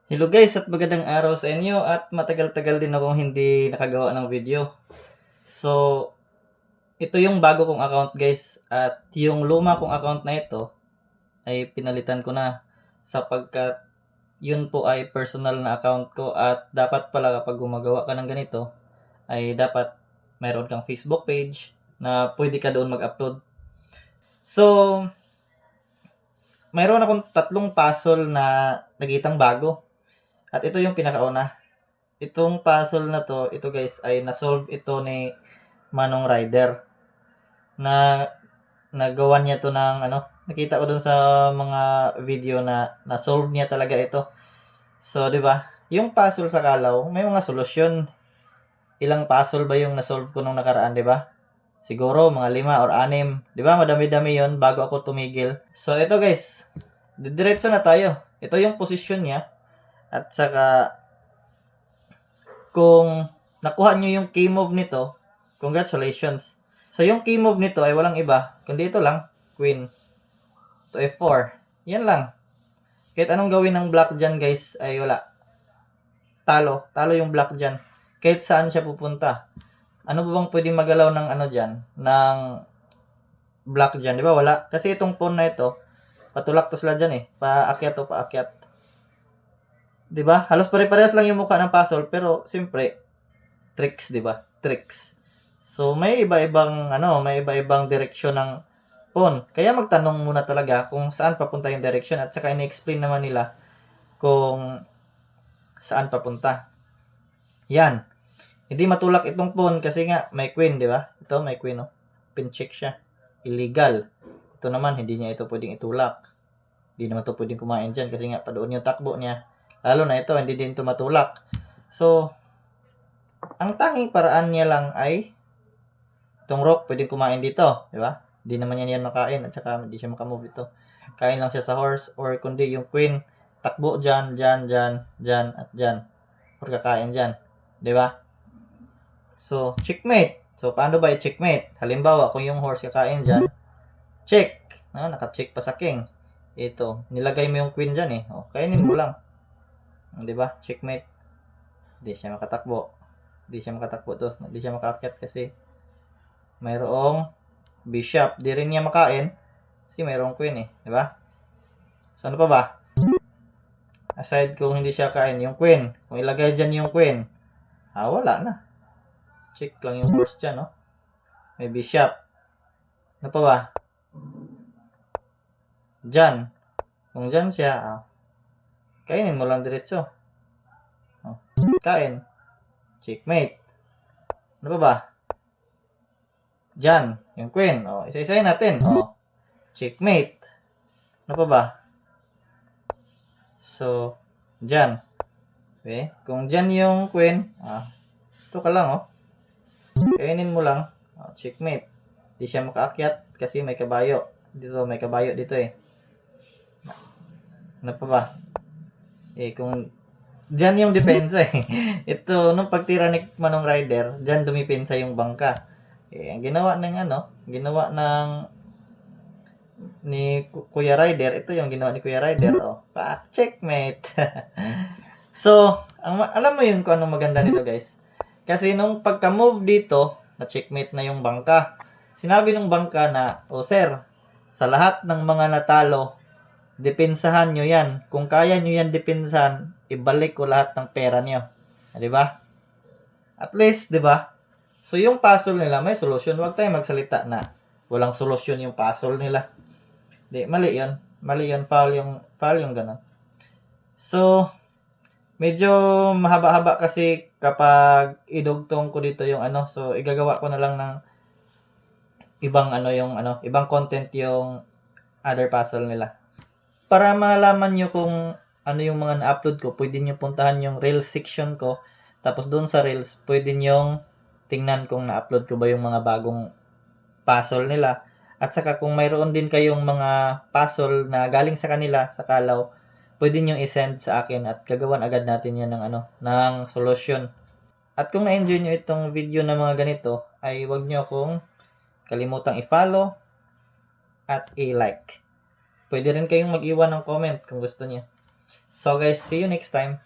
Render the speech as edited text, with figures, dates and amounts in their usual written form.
Hello guys at magandang araw sa inyo at matagal-tagal din akong hindi nakagawa ng video. So, ito yung bago kong account guys at yung luma kong account na ito ay pinalitan ko na sapagkat yun po ay personal na account ko at dapat pala kapag gumagawa ka ng ganito ay dapat mayroon kang Facebook page na pwede ka doon mag-upload. So, mayroon akong 3 puzzle na nakitang bago at ito yung pinakauna. Itong puzzle na to, ito guys, ay na-solve ito ni Manong Rider. Na nagawa niya to ng nakita ko dun sa mga video na na-solve niya talaga ito. So, 'di ba? Yung puzzle sa Kalaw, may mga solusyon. Ilang puzzle ba yung na-solve ko nung nakaraan, 'di ba? Siguro mga 5 or 6, 'di ba? Madami-dami 'yon bago ako tumigil. So, ito guys, didiretso na tayo. Ito yung posisyon niya at saka kung nakuha nyo yung key move nito, congratulations. So, yung key move nito ay walang iba, kundi ito lang, Queen to F4. Yan lang. Kahit anong gawin ng black dyan, guys, ay wala. Talo yung black dyan. Kahit saan siya pupunta. Ano ba bang pwedeng magalaw ng dyan, ng black dyan, di ba? Wala. Kasi itong pawn na ito, patulak to sila dyan eh. Paakyat o paakyat. 'Di ba? Halos pare-parehas lang yung mukha ng puzzle pero siyempre tricks, 'di ba? Tricks. So may iba-ibang direksyon ng pawn. Kaya magtanong muna talaga kung saan papunta yung direction at saka ini-explain naman nila kung saan papunta. Yan. Hindi matulak itong pawn kasi nga may queen, 'di ba? Ito may queen, oh. Pin check siya. Illegal. Ito naman hindi niya ito pwedeng itulak. Hindi naman ito pwedeng kumain dyan kasi nga pa doon yung takbo niya. Lalo na ito, hindi din ito matulak. So, ang tanging paraan niya lang ay itong rook pwedeng kumain dito, di ba? Hindi naman yan makain at saka hindi siya makamove dito. Kain lang siya sa horse or kundi yung queen takbo dyan, at dyan. Or kakain dyan, di ba? So, checkmate. So, paano ba i-checkmate? Halimbawa, kung yung horse kakain dyan, check. Naka-check pa sa king. Ito, nilagay mo yung queen dyan eh. O, kainin mo lang. Di ba? Checkmate. Hindi siya makatakbo. Hindi siya makaakyat kasi mayroong bishop. Di rin niya makain kasi mayroong queen eh. Di ba? So, ano pa ba? Aside kung hindi siya kain, yung queen. Kung ilagay dyan yung queen, wala na. Check lang yung horse dyan, no? May bishop. Ano pa ba? Dyan. Kung dyan siya, kainin mo lang diretso. Kain. Checkmate. Ano pa ba? Dyan. Yung queen. Isa-isahin natin. Checkmate. Ano pa ba? So, dyan. Okay. Kung dyan yung queen, ito ka lang, kainin mo lang. Checkmate. Di siya makaakyat kasi may kabayo. May kabayo dito eh. Ano pa ba? Kung dyan yung depensa eh. Ito, nung pagtira ni Manong Rider, dyan dumipensa yung bangka. Ang ginawa ni Kuya Rider, ito yung ginawa ni Kuya Rider, checkmate. So, alam mo yun kung anong maganda nito guys. Kasi nung pagka-move dito, na-checkmate na yung bangka. Sinabi ng bangka na, sir, sa lahat ng mga natalo, depensahan nyo yan. Kung kaya nyo yan depensahan, ibalik ko lahat ng pera nyo. Di ba? At least, di ba? So, yung puzzle nila, may solusyon. Huwag tayong magsalita na walang solusyon yung puzzle nila. Mali yun. Foul yung ganun. So, medyo mahaba-haba kasi kapag idugtong ko dito yung so igagawa ko na lang ng ibang content yung other puzzle nila. Para malaman nyo kung ano yung mga na-upload ko, pwede nyo puntahan yung Reels section ko. Tapos doon sa Reels, pwede nyo tingnan kung na-upload ko ba yung mga bagong puzzle nila. At saka kung mayroon din kayong mga puzzle na galing sa kanila, sa Kalaw, pwede nyo i-send sa akin at gagawan agad natin yan ng solusyon. At kung na-enjoy nyo itong video na mga ganito, ay huwag nyo akong kalimutang i-follow at i-like. Pwede rin kayong mag-iwan ng comment kung gusto niyo. So guys, see you next time.